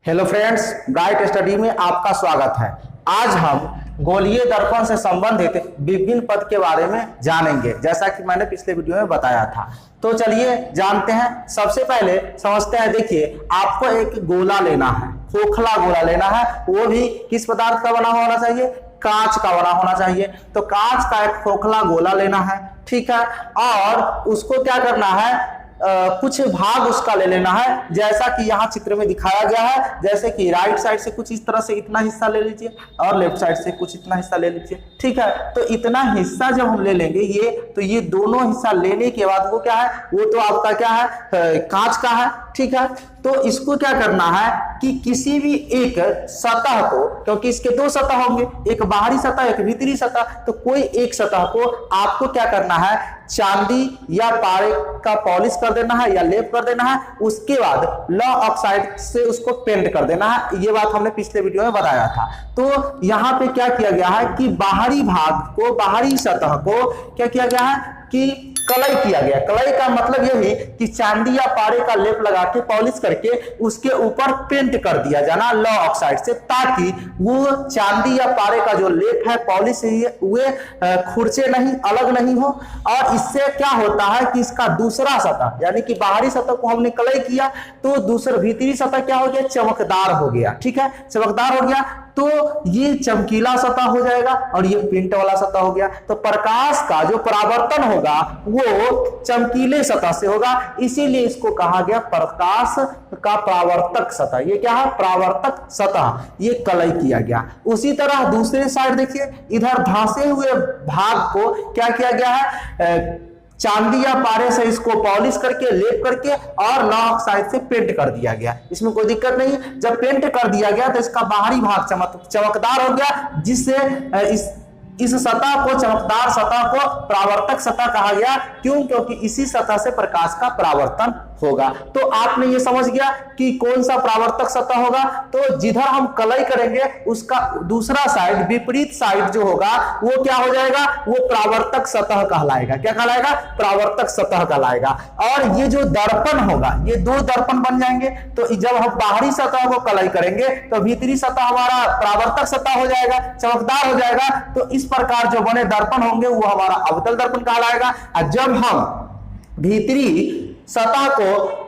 Hello friends, bright study में आपका स्वागत है। आज हम गोलीय दर्पण से संबंधित विभिन्न पद के बारे में जानेंगे, जैसा कि मैंने पिछले वीडियो में बताया था। तो चलिए जानते हैं। सबसे पहले समझते हैं। देखिए, आपको एक गोला लेना है, खोखला गोला लेना है। वो भी किस पदार्थ का बना होना चाहिए? कांच का बना होना चाहिए। तो कांच का एक खोखला गोला लेना है, ठीक है। और उसको क्या करना है, कुछ भाग उसका ले लेना है, जैसा कि यहाँ चित्र में दिखाया गया है। जैसे कि राइट साइड से कुछ इस तरह से इतना हिस्सा ले लीजिए और लेफ्ट साइड से कुछ इतना हिस्सा ले लीजिए, ठीक है। तो इतना हिस्सा जब हम ले लेंगे ये दोनों हिस्सा लेने के बाद वो क्या है, वो तो आपका क्या है, कांच का है, ठीक है। तो इसको क्या करना है कि किसी भी एक सतह को, क्योंकि इसके दो सतह होंगे, एक बाहरी सतह एक भीतरी सतह, तो कोई एक सतह को आपको क्या करना है, चांदी या पारे का पॉलिश कर देना है या लेप कर देना है। उसके बाद लॉ ऑक्साइड से उसको पेंट कर देना है। ये बात हमने पिछले वीडियो में बताया था। तो यहाँ पे क्या किया गया है कि बाहरी भाग को, बाहरी सतह को क्या किया गया है कि कलई किया गया। कलई का मतलब यह है कि चांदी या पारे का लेप लगा के पॉलिश करके उसके ऊपर पेंट कर दिया जाना लॉ ऑक्साइड से, ताकि वो चांदी या पारे का जो लेप है, पॉलिश हुए खुरचे नहीं, अलग नहीं हो। और इससे क्या होता है कि इसका दूसरा सतह, यानी कि बाहरी सतह को हमने कलई किया तो दूसरा भीतरी सतह क्या हो गया, चमकदार हो गया, ठीक है। चमकदार हो गया तो ये चमकीला सतह हो जाएगा और ये पेंट वाला सतह हो गया। तो प्रकाश का जो परावर्तन होगा वो चमकीले सतह से होगा, इसीलिए इसको कहा गया प्रकाश का परावर्तक सतह। ये क्या है, परावर्तक सतह, ये कलई किया गया। उसी तरह दूसरे साइड देखिए, इधर धंसे हुए भाग को क्या किया गया है, चांदी या पारे से इसको पॉलिश करके, लेप करके और लॉ ऑक्साइड से पेंट कर दिया गया। इसमें कोई दिक्कत नहीं। जब पेंट कर दिया गया तो इसका बाहरी भाग चमकदार हो गया, जिससे इस सतह को, चमकदार सतह को परावर्तक सतह कहा गया। क्यों? क्योंकि इसी सतह से प्रकाश का परावर्तन होगा। तो आपने ये समझ गया कि कौन सा परावर्तक सतह होगा। तो जिधर हम कलई करेंगे उसका दूसरा साइड, विपरीत साइड जो होगा वो क्या हो जाएगा, वो परावर्तक सतह कहलाएगा। क्या कहलाएगा? परावर्तक सतह कहलाएगा। और ये जो दर्पण होगा, ये दो दर्पण बन जाएंगे। तो जब हम बाहरी सतह को कलई करेंगे तो भीतरी सतह हमारा परावर्तक सतह हो जाएगा, चमकदार हो जाएगा। तो इस प्रकार जो बने दर्पण होंगे वो हमारा अवतल दर्पण कहलाएगा। और जब हम भीतरी सतह को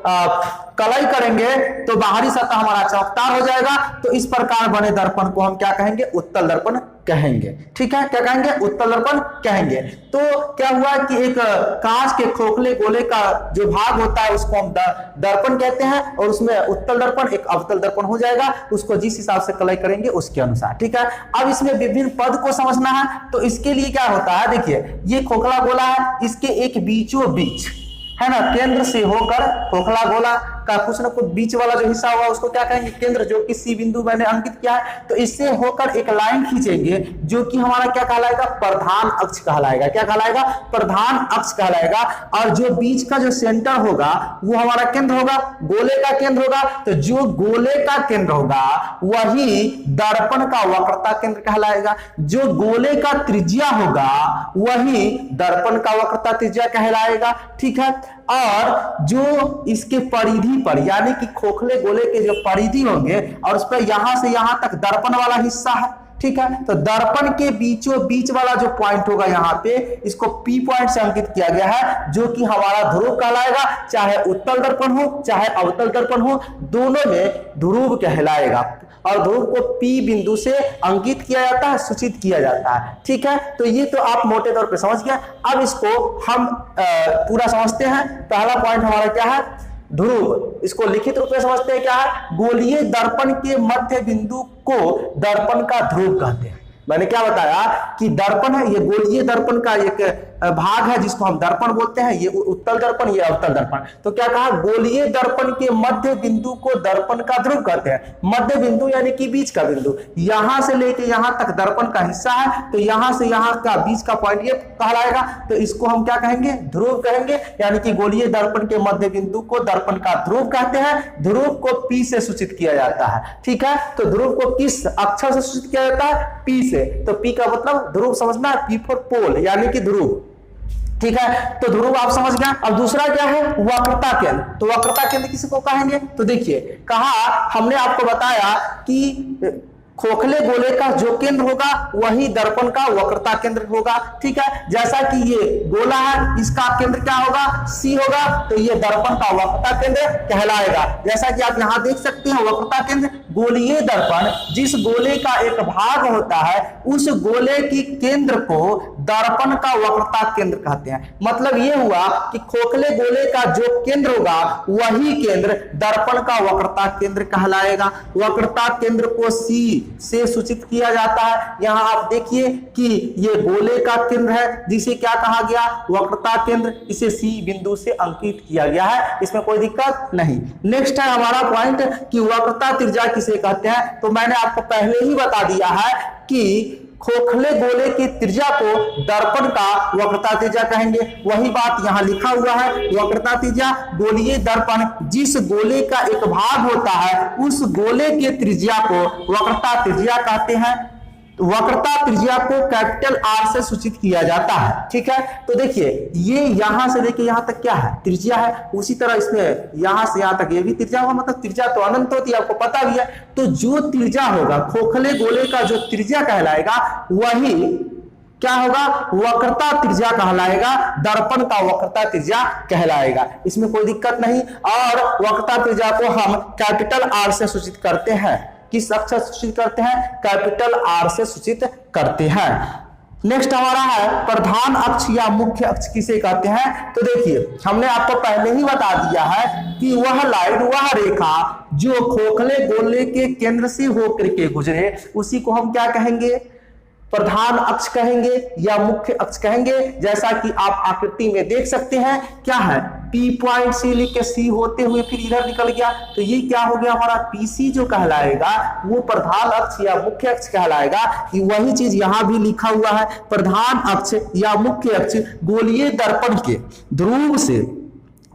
कलई करेंगे तो बाहरी सतह हमारा चमकदार हो जाएगा। तो इस प्रकार बने दर्पण को हम क्या कहेंगे, उत्तल दर्पण कहेंगे, ठीक है। क्या कहेंगे? उत्तल दर्पण कहेंगे। तो क्या हुआ कि एक कांच के खोखले गोले का जो भाग होता है उसको हम दर्पण कहते हैं, और उसमें उत्तल दर्पण एक अवतल दर्पण हो जाएगा, उसको जिस हिसाब से कलई करेंगे उसके अनुसार, ठीक है। अब इसमें विभिन्न पद को समझना है। तो इसके लिए क्या होता है, देखिए ये खोखला गोला है, इसके एक बीचों बीच है ना, केंद्र से होकर खोखला गोला का कुछ ना कुछ बीच वाला जो हिस्सा होगा उसको क्या कहेंगे, केंद्र, जो कि सी बिंदु मैंने अंकित किया है। तो इससे होकर एक लाइन खींचेंगे जो कि हमारा क्या कहलाएगा, प्रधान अक्ष कहलाएगा। क्या कहलाएगा? प्रधान अक्ष कहलाएगा। और जो बीच का जो सेंटर होगा वो हमारा केंद्र होगा, गोले का केंद्र होगा। तो जो गोले का केंद्र होगा वही दर्पण का वक्रता केंद्र कहलाएगा। जो गोले का त्रिज्या होगा वही दर्पण का वक्रता त्रिज्या कहलाएगा, ठीक है। और जो इसके परिधि पर, यानी कि खोखले गोले के जो परिधि होंगे और उस पर यहां से यहां तक दर्पण वाला हिस्सा है, ठीक है। तो दर्पण के बीचों बीच वाला जो पॉइंट होगा यहाँ पे, इसको P पॉइंट से अंकित किया गया है, जो कि हमारा ध्रुव कहलाएगा। चाहे उत्तल दर्पण हो चाहे अवतल दर्पण हो, दोनों में ध्रुव कहलाएगा। और ध्रुव को P बिंदु से अंकित किया जाता है, सूचित किया जाता है, ठीक है। तो ये तो आप मोटे तौर पे समझ गए। अब इसको हम पूरा समझते हैं। पहला पॉइंट हमारा क्या है, ध्रुव। इसको लिखित रूप में समझते हैं, क्या है, गोलीय दर्पण के मध्य बिंदु को दर्पण का ध्रुव कहते हैं। मैंने क्या बताया कि दर्पण है, ये गोलीय दर्पण का एक भाग है जिसको हम दर्पण बोलते हैं। ये उत्तल दर्पण, ये अवतल दर्पण। तो क्या कहा, गोलीय दर्पण के मध्य बिंदु को दर्पण का ध्रुव कहते हैं। मध्य बिंदु यानी कि बीच का बिंदु, यहां से लेके यहां तक दर्पण का हिस्सा है, तो यहां से यहां का बीच का पॉइंट ये कहलाएगा। तो इसको हम क्या कहेंगे, ध्रुव कहेंगे। यानी कि गोलीय दर्पण के मध्य बिंदु को दर्पण का ध्रुव कहते हैं। ध्रुव को P से सूचित किया जाता है, ठीक है। तो ध्रुव को किस अक्षर से सूचित किया जाता है, P से। तो P का मतलब ध्रुव समझना है, P फॉर पोल, यानी कि ध्रुव। ठीक है, तो ध्रुव आप समझ गए। अब दूसरा क्या है, वक्रता केंद्र। तो वक्रता केंद्र किसी को कहेंगे, तो देखिए कहा हमने आपको बताया कि खोखले गोले का जो केंद्र होगा वही दर्पण का वक्रता केंद्र होगा। ठीक है, जैसा कि ये गोला है, इसका केंद्र क्या होगा, सी होगा, तो ये दर्पण का वक्रता केंद्र कहलाएगा। जैसा कि आप यहां देख सकते हैं, वक्रता केंद्र गोलीय दर्पण, जिस गोले का एक भाग होता है उस गोले की केंद्र को दर्पण का वक्रता केंद्र कहते हैं। मतलब ये हुआ कि खोखले गोले का जो केंद्र होगा वही केंद्र दर्पण का वक्रता केंद्र कहलाएगा। वक्रता केंद्र को सी से सूचित किया जाता है। यहां आप देखिए कि ये गोले का केंद्र है जिसे क्या कहा गया, वक्रता केंद्र, इसे सी बिंदु से अंकित किया गया है, इसमें कोई दिक्कत नहीं। नेक्स्ट है हमारा पॉइंट कि वक्रता त्रिज्या किसे कहते हैं। तो मैंने आपको पहले ही बता दिया है कि खोखले गोले की त्रिज्या को दर्पण का वक्रता त्रिज्या कहेंगे। वही बात यहां लिखा हुआ है, वक्रता त्रिज्या गोलीय दर्पण, जिस गोले का एक भाग होता है उस गोले के त्रिज्या को वक्रता त्रिज्या कहते हैं। वक्रता त्रिज्या को कैपिटल आर से सूचित किया जाता है। ठीक है, तो देखिए ये यहां से देखिए यहां तक क्या है, त्रिज्या है, उसी तरह इसमें यहां से यहां तक ये भी त्रिज्या होगा। मतलब त्रिज्या तो अनंत होती है, आपको पता भी है। तो जो त्रिज्या होगा खोखले गोले का जो त्रिज्या कहलाएगा वही क्या होगा, वक्रता त्रिज्या कहलाएगा, दर्पण का वक्रता त्रिज्या कहलाएगा, इसमें कोई दिक्कत नहीं। और वक्रता त्रिज्या को हम कैपिटल आर से सूचित करते हैं। किस अक्षर से सूचित करते हैं, कैपिटल आर से सूचित करते हैं। नेक्स्ट हमारा है प्रधान अक्ष या मुख्य अक्ष किसे कहते हैं। तो देखिए हमने आपको पहले ही बता दिया है कि वह लाइन, वह रेखा जो खोखले गोले के केंद्र से होकर के गुजरे उसी को हम क्या कहेंगे, प्रधान अक्ष कहेंगे या मुख्य अक्ष कहेंगे। जैसा कि आप आकृति में देख सकते हैं, क्या है, पी पॉइंट से लेके सी होते हुए फिर इधर निकल गया, तो ये क्या हो गया हमारा पीसी जो कहलाएगा वो प्रधान अक्ष या मुख्य अक्ष कहलाएगा। कि वही चीज यहां भी लिखा हुआ है, प्रधान अक्ष या मुख्य अक्ष गोलीय दर्पण के ध्रुव से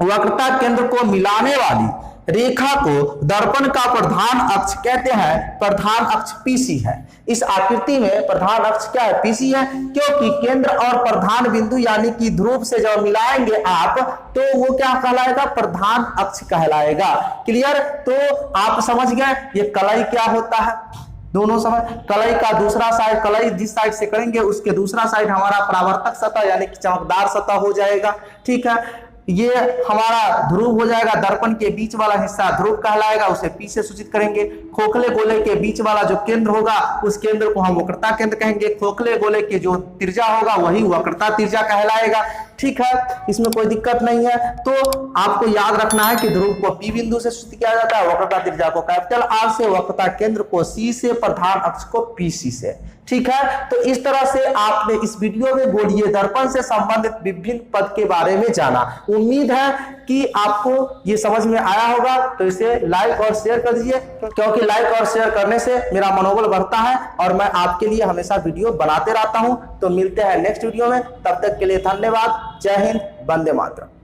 वक्रता केंद्र को मिलाने वाली रेखा को दर्पण का प्रधान अक्ष कहते हैं। प्रधान अक्ष पीसी है। इस आकृति में प्रधान अक्ष क्या है, पीसी है, क्योंकि केंद्र और प्रधान बिंदु यानी कि ध्रुव से जब मिलाएंगे आप तो वो क्या कहलाएगा, प्रधान अक्ष कहलाएगा। क्लियर, तो आप समझ गए ये कलाई क्या होता है, दोनों समय कलाई का दूसरा साइड, कलाई जिस साइड से करेंगे उसके दूसरा साइड हमारा परावर्तक सतह यानी कि चमकदार सतह हो जाएगा। ठीक है, ये हमारा ध्रुव हो जाएगा, दर्पण के बीच वाला हिस्सा ध्रुव कहलाएगा, उसे पी से सूचित करेंगे। खोखले गोले के बीच वाला जो केंद्र होगा उस केंद्र को हम वक्रता केंद्र कहेंगे। खोखले गोले की जो त्रिज्या होगा वही वक्रता त्रिज्या कहलाएगा। ठीक है, इसमें कोई दिक्कत नहीं है। तो आपको याद रखना है कि ध्रुव को पी बिंदु से सूचित किया जाता है, वक्रता त्रिज्या को कैपिटल आर से, वक्रता केंद्र को सी से, प्रधान अक्ष को पीसी से। ठीक है, तो इस तरह से आपने इस वीडियो में गोलीय दर्पण से संबंधित विभिन्न पद के बारे में जाना। उम्मीद है कि आपको ये समझ में आया होगा। तो इसे लाइक और शेयर कर दीजिए, क्योंकि लाइक और शेयर करने से मेरा मनोबल बढ़ता है और मैं आपके लिए हमेशा वीडियो बनाते रहता हूं। तो मिलते हैं नेक्स्ट वीडियो में, तब तक के लिए धन्यवाद। जय हिंद, वंदे मातरम।